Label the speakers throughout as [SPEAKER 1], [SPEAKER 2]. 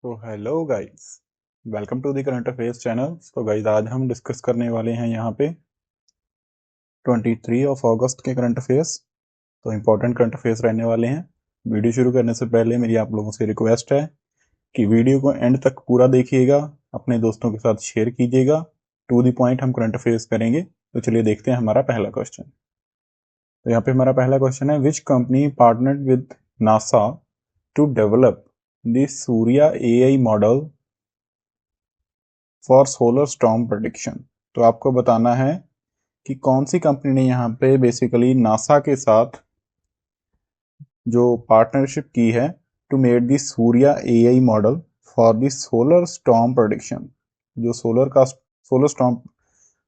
[SPEAKER 1] तो hello guys, welcome to the current affairs channel. तो guys आज हम डिस्कस करने वाले हैं यहाँ पे 23 ऑफ अगस्त के करंट अफेयर्स। तो इम्पोर्टेंट करंट अफेयर्स रहने वाले हैं। वीडियो शुरू करने से पहले मेरी आप लोगों से रिक्वेस्ट है कि वीडियो को एंड तक पूरा देखिएगा, अपने दोस्तों के साथ शेयर कीजिएगा। टू द पॉइंट हम करंट अफेयर्स करेंगे। तो चलिए देखते हैं हमारा पहला क्वेश्चन। तो यहाँ पे हमारा पहला क्वेश्चन है, which company partnered with NASA to develop the Surya AI model for solar storm prediction. तो आपको बताना है कि कौन सी कंपनी ने यहाँ पे बेसिकली नासा के साथ जो पार्टनरशिप की है to made the Surya AI model for the solar storm prediction. जो सोलर स्टॉर्म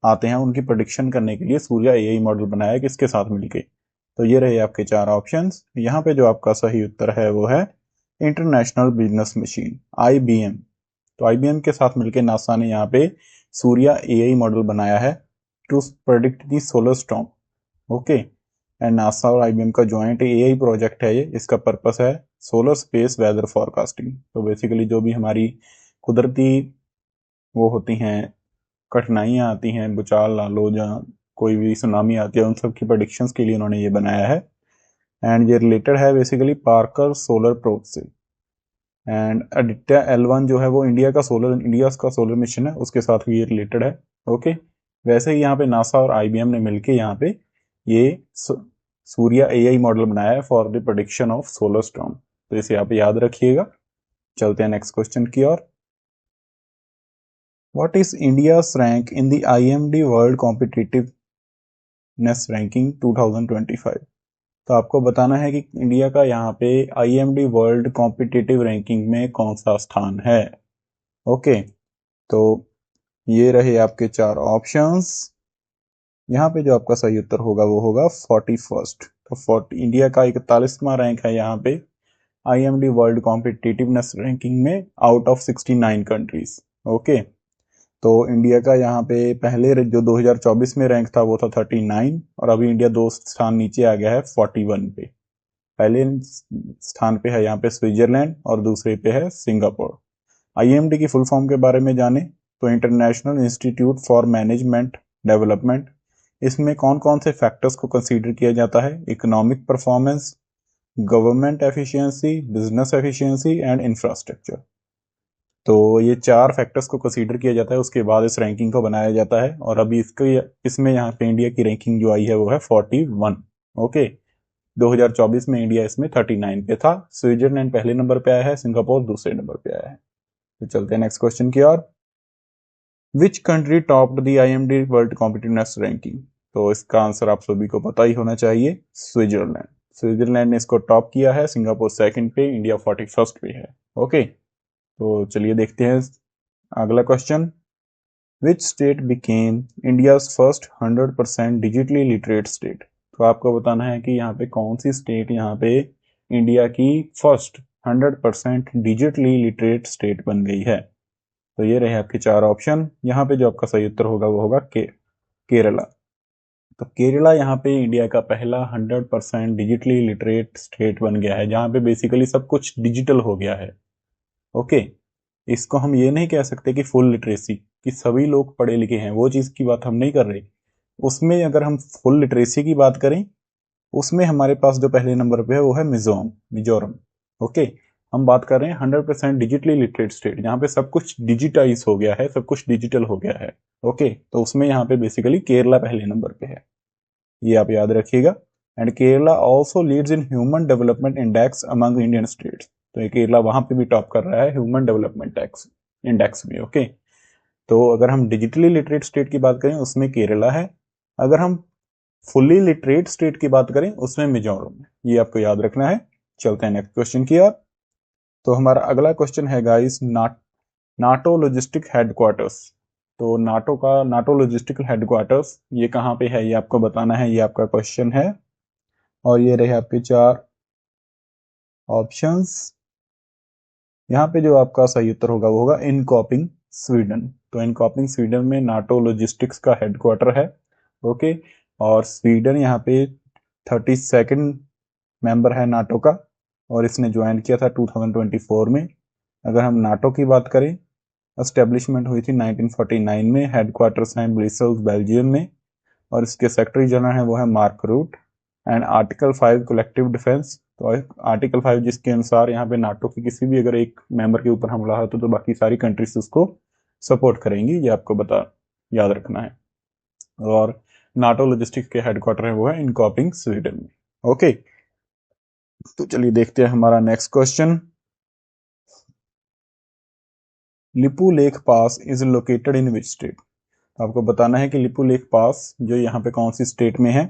[SPEAKER 1] आते हैं उनकी प्रेडिक्शन करने के लिए सूर्या एआई मॉडल बनाया है, किसके साथ मिलके। तो ये रहे आपके चार ऑप्शंस। यहाँ पे जो आपका सही उत्तर है वो है इंटरनेशनल बिजनेस मशीन, IBM। तो IBM के साथ मिलकर नासा ने यहाँ पे सूर्या एआई मॉडल बनाया है to predict the solar storm. Okay, and NASA और IBM का जॉइंट एआई प्रोजेक्ट है ये। इसका पर्पस है सोलर स्पेस वेदर फॉरकास्टिंग। तो बेसिकली जो भी हमारी कुदरती वो होती हैं, कठिनाइयाँ आती हैं, भूचाल ला लो, जहाँ कोई भी सुनामी आती है, उन सब की प्रेडिक्शंस के लिए उन्होंने ये बनाया है। एंड ये रिलेटेड है बेसिकली पार्कर सोलर प्रोब से। एंड आदित्य L1 जो है वो इंडिया का सोलर मिशन है, उसके साथ भी ये रिलेटेड है। ओके, वैसे ही यहाँ पे नासा और IBM ने मिलके यहाँ पे ये सूर्या एआई मॉडल बनाया है for the prediction of solar storm. तो इसे आप याद रखिएगा। चलते हैं नेक्स्ट क्वेश्चन की ओर। What is India's rank in the IMD world competitiveness ranking 2025। तो आपको बताना है कि इंडिया का यहाँ पे IMD वर्ल्ड कॉम्पिटिटिव रैंकिंग में कौन सा स्थान है। ओके, तो ये रहे आपके चार ऑप्शंस। यहाँ पे जो आपका सही उत्तर होगा वो होगा 41st। तो 40 इंडिया का 41वां रैंक है यहाँ पे IMD वर्ल्ड कॉम्पिटिटिवनेस रैंकिंग में आउट ऑफ 69 कंट्रीज। ओके, तो इंडिया का यहाँ पे पहले जो 2024 में रैंक था वो था 39, और अभी इंडिया 2 स्थान नीचे आ गया है 41 पे। पहले स्थान पे है यहाँ पे स्विट्जरलैंड और दूसरे पे है सिंगापुर। IMD की फुल फॉर्म के बारे में जाने तो international institute for management development. इसमें कौन कौन से फैक्टर्स को कंसीडर किया जाता है? Economic performance, government efficiency, business efficiency and infrastructure. तो ये चार फैक्टर्स को कंसीडर किया जाता है, उसके बाद इस रैंकिंग को बनाया जाता है। और अभी इसमें यहाँ पे इंडिया की रैंकिंग जो आई है वो है 41। ओके, 2024 में इंडिया इसमें 39 पे था। स्विट्जरलैंड पहले नंबर पे आया है, सिंगापुर दूसरे नंबर पे आया है। तो चलते हैं नेक्स्ट क्वेश्चन की ओर। Which country topped the IMD world competitiveness ranking. तो इसका आंसर आप सभी को पता ही होना चाहिए, स्विट्जरलैंड। स्विट्जरलैंड ने इसको टॉप किया है, सिंगापुर सेकंड पे, इंडिया 41st पे है। ओके, तो चलिए देखते हैं अगला question. Which state became India's first 100% digitally literate state. तो आपको बताना है कि यहाँ पे कौन सी स्टेट यहाँ पे इंडिया की फर्स्ट 100% डिजिटली लिटरेट स्टेट बन गई है। तो ये रहे आपके चार ऑप्शन। यहाँ पे जो आपका सही उत्तर होगा वो होगा केरला। तो केरला यहाँ पे इंडिया का पहला 100% डिजिटली लिटरेट स्टेट बन गया है, जहाँ पे बेसिकली सब कुछ डिजिटल हो गया है। ओके, इसको हम ये नहीं कह सकते कि फुल लिटरेसी, कि सभी लोग पढ़े लिखे हैं, वो चीज़ की बात हम नहीं कर रहे। उसमें अगर हम फुल लिटरेसी की बात करें, उसमें हमारे पास जो पहले नंबर पे है वो है मिजोरम। ओके, हम बात कर रहे हैं 100% डिजिटली लिटरेट स्टेट, जहाँ पे सब कुछ डिजिटाइज हो गया है, सब कुछ डिजिटल हो गया है। ओके, तो उसमें यहाँ पे बेसिकली केरला पहले नंबर पे है, ये आप याद रखिएगा। And Kerala also leads in human development index among Indian states. तो ये केरला वहां पे भी टॉप कर रहा है ह्यूमन डेवलपमेंट टैक्स इंडेक्स में। ओके, तो अगर हम डिजिटली लिटरेट स्टेट की बात करें उसमें केरला है, अगर हम फुल्ली लिटरेट स्टेट की बात करें उसमें मिजोरम है। ये आपको याद रखना है। चलते हैं नेक्स्ट क्वेश्चन की ओर। तो हमारा अगला क्वेश्चन है गाइस, नाटो लॉजिस्टिक हेडक्वार्टर्स। तो नाटो लॉजिस्टिकल हेडक्वार्टर्स ये कहाँ पे है, ये आपको बताना है, ये आपका क्वेश्चन है। और ये रहे आपके चार ऑप्शंस। यहाँ पे जो आपका सही उत्तर होगा वो होगा इनकॉपिंग स्वीडन। तो इनकॉपिंग स्वीडन में नाटो लॉजिस्टिक्स का हेडक्वार्टर है। ओके, और स्वीडन यहाँ पे 32nd मेंबर है नाटो का, और इसने ज्वाइन किया था 2024 में। अगर हम नाटो की बात करें, एस्टेब्लिशमेंट हुई थी 1949 में, हेडक्वार्टर्स हैं ब्रसेल्स बेल्जियम में, और इसके सेक्रेटरी जनरल हैं वो है Mark Rutte. And article 5 collective defence, तो आर्टिकल 5 जिसके अनुसार यहाँ पे नाटो की किसी भी अगर एक मेंबर के ऊपर हमला हो तो बाकी सारी कंट्रीज उसको सपोर्ट करेंगी, ये आपको याद रखना है। और नाटो लॉजिस्टिक्स के हेडक्वार्टर है वो है इनकॉपिंग स्वीडन में। ओके, तो चलिए देखते हैं हमारा next question. Lipu lake pass is located in which state? आपको बताना है कि लिपू लेक पास जो यहाँ पे कौन सी स्टेट में है।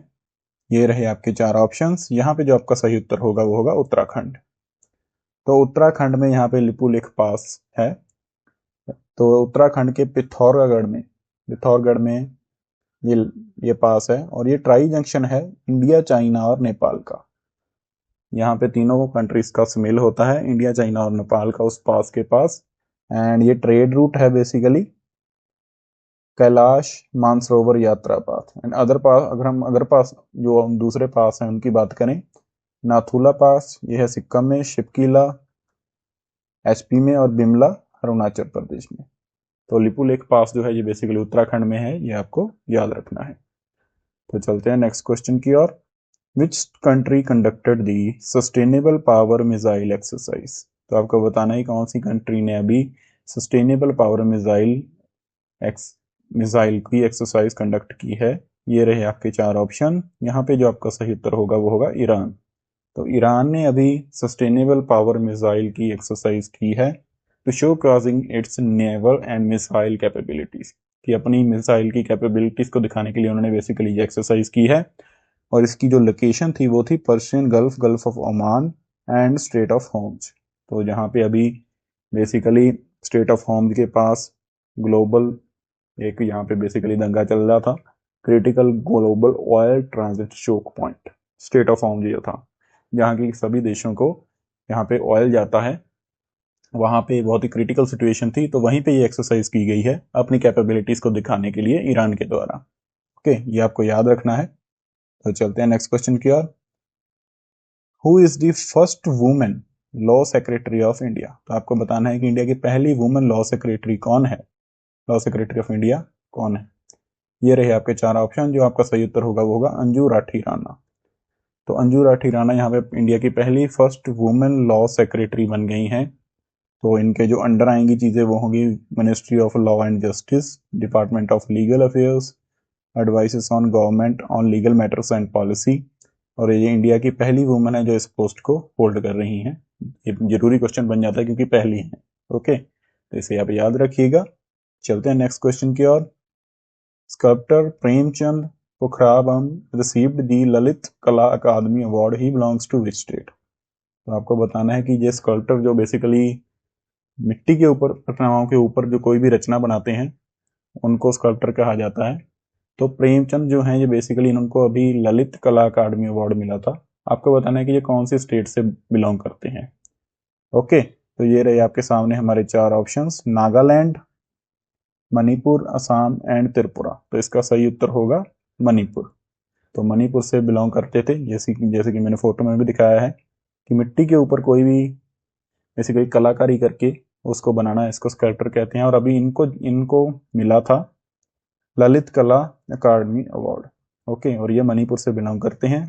[SPEAKER 1] ये रहे आपके चार ऑप्शंस। यहाँ पे जो आपका सही उत्तर होगा वो होगा उत्तराखंड। तो उत्तराखंड में यहाँ पे लिपू लेक पास है। तो उत्तराखंड के पिथौरागढ़ में ये पास है, और ये ट्राई जंक्शन है इंडिया, चाइना और नेपाल का। यहाँ पे तीनों कंट्रीज का सुमेल होता है, इंडिया, चाइना और नेपाल का, उस पास के पास। एंड ये ट्रेड रूट है बेसिकली कैलाश मानसरोवर यात्रा पाथ। एंड अगर पास जो हम दूसरे पास हैं उनकी बात करें, नाथुला पास ये है सिक्किम में, शिपकीला एचपी में, और बिमला अरुणाचल प्रदेश में। तो लिपू लेक पास जो है ये बेसिकली उत्तराखंड में है, ये आपको याद रखना है। तो चलते हैं नेक्स्ट क्वेश्चन की ओर। Which country conducted the sustainable power missile exercise? तो आपको बताना है कौन सी कंट्री ने अभी सस्टेनेबल पावर मिसाइल की एक्सरसाइज कंडक्ट की है। ये रहे आपके चार ऑप्शन। यहाँ पे जो आपका सही उत्तर होगा वो होगा ईरान। तो ईरान ने अभी सस्टेनेबल पावर मिसाइल की एक्सरसाइज की है to show crossing its naval and missile capabilities, कि अपनी मिसाइल की कैपेबिलिटीज को दिखाने के लिए उन्होंने बेसिकली ये एक्सरसाइज की है। और इसकी जो लोकेशन थी वो थी Persian gulf, gulf of Oman and straight of Hormuz. तो जहाँ पे अभी बेसिकली स्ट्रेट ऑफ होर्मुज के पास ग्लोबल एक यहाँ पे बेसिकली दंगा चल रहा था, critical global oil transit choke point strait of Hormuz ये था, जहाँ की सभी देशों को यहाँ पे ऑयल जाता है। वहाँ पे बहुत ही क्रिटिकल सिचुएशन थी, तो वहीं पे ये एक्सरसाइज की गई है अपनी कैपेबिलिटीज को दिखाने के लिए ईरान के द्वारा। ओके, ये आपको याद रखना है। तो चलते हैं नेक्स्ट क्वेश्चन की ओर। Who is the first women law secretary of India? तो आपको बताना है कि इंडिया की पहली वुमेन लॉ सेक्रेटरी कौन है, लॉ सेक्रेटरी ऑफ इंडिया कौन है। ये रहे आपके चार ऑप्शन। जो आपका सही उत्तर होगा वो होगा अंजू राठी राणा। तो अंजू राठी राणा यहाँ पे इंडिया की पहली फर्स्ट वुमेन लॉ सेक्रेटरी बन गई हैं। तो इनके जो अंडर आएंगी चीजें वो होंगी ministry of law and justice, department of legal affairs, advices on government on legal matters and policy. और ये इंडिया की पहली वुमेन है जो इस पोस्ट को होल्ड कर रही हैं। ये जरूरी क्वेश्चन बन जाता है क्योंकि पहली है। ओके, तो इसे आप याद रखिएगा। चलते हैं नेक्स्ट क्वेश्चन की ओर। Sculptor Premchand Pokhrabam received the Lalit Kala Akademi award, he belongs to which state? तो आपको बताना है कि ये स्कल्प्टर जो बेसिकली मिट्टी के ऊपर, प्रतिमाओं के ऊपर जो कोई भी रचना बनाते हैं उनको स्कल्प्टर कहा जाता है। तो प्रेमचंद जो हैं ये बेसिकली इनको अभी ललित कला अकादमी अवार्ड मिला था। आपको बताना है कि ये कौन सी स्टेट से बिलोंग करते हैं। ओके, तो ये रहे आपके सामने हमारे चार ऑप्शंस, नागालैंड, मणिपुर, असम एंड त्रिपुरा। तो इसका सही उत्तर होगा मणिपुर। तो मणिपुर से बिलोंग करते थे, जैसे कि मैंने फोटो में भी दिखाया है कि मिट्टी के ऊपर कोई भी बेसिकली कलाकारी करके उसको बनाना, इसको स्कल्प्टर कहते हैं। और अभी इनको मिला था ललित कला अकादमी अवार्ड। ओके, और ये मणिपुर से बिलोंग करते हैं।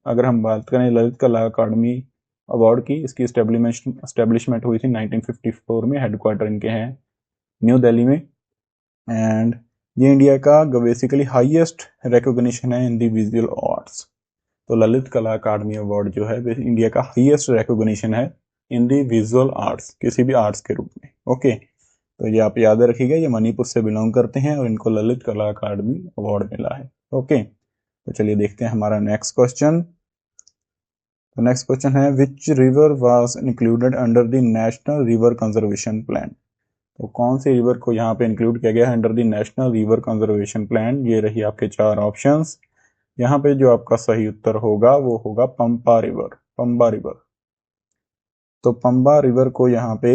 [SPEAKER 1] अगर हम बात करें ललित कला अकादमी अवार्ड की, इसकी एस्टेब्लिशमेंट हुई थी 1954 में। हेडक्वार्टर इनके हैं न्यू दिल्ली में। एंड ये इंडिया का बेसिकली हाईएस्ट रिकॉग्निशन है इन द विजुअल आर्ट्स। तो ललित कला अकादमी अवार्ड जो है इंडिया का हाईएस्ट रिकॉग्निशन है इन द विजुअल आर्ट्स, किसी भी आर्ट्स के रूप में। ओके, तो ये आप याद रखिएगा, ये मणिपुर से बिलोंग करते हैं और इनको ललित कला अकादमी अवार्ड मिला है। ओके, तो चलिए देखते हैं हमारा नेक्स्ट क्वेश्चन। तो नेक्स्ट क्वेश्चन है which river was included under the national river conservation plan? तो कौन सी रिवर को यहाँ पे इंक्लूड किया गया है under the national river conservation plan? ये रही आपके चार ऑप्शंस। यहाँ पे जो आपका सही उत्तर होगा वो होगा पंपा रिवर, पंबा रिवर। तो पंबा रिवर को यहाँ पे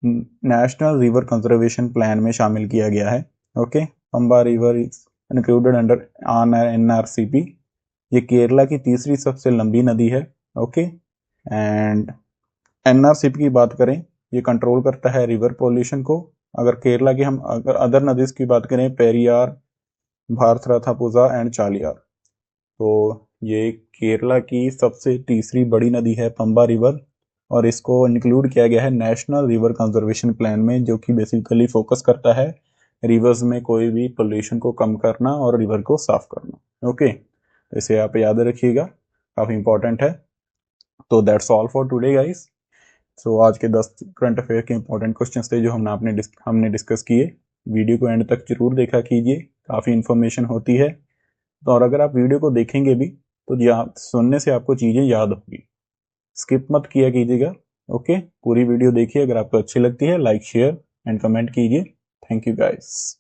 [SPEAKER 1] नेशनल रिवर कंजर्वेशन प्लान में शामिल किया गया है। Okay, Pamba river is included under NRCP. ये केरला की तीसरी सबसे लंबी नदी है। ओके, एंड एनआरसीपी की बात करें, ये कंट्रोल करता है रिवर पॉल्यूशन को। अगर केरला की हम अगर अदर नदीज की बात करें, पेरियार, भारथराथापुजा एंड चालियार, तो ये केरला की सबसे तीसरी बड़ी नदी है पंबा रिवर, और इसको इंक्लूड किया गया है नेशनल रिवर कंजर्वेशन प्लान में, जो कि बेसिकली फोकस करता है रिवर्स में कोई भी पोल्यूशन को कम करना और रिवर को साफ करना। ओके, तो इसे आप याद रखिएगा, काफ़ी इंपॉर्टेंट है। तो that's all for today guys. So आज के 10 करंट अफेयर के इंपॉर्टेंट क्वेश्चन थे जो हमने डिस्कस किए। वीडियो को एंड तक जरूर देखा कीजिए, काफ़ी इंफॉर्मेशन होती है। तो और अगर आप वीडियो को देखेंगे भी तो सुनने से आपको चीज़ें याद होगी, स्किप मत किया कीजिएगा। ओके, पूरी वीडियो देखिए, अगर आपको अच्छी लगती है लाइक शेयर एंड कमेंट कीजिए। Thank you guys.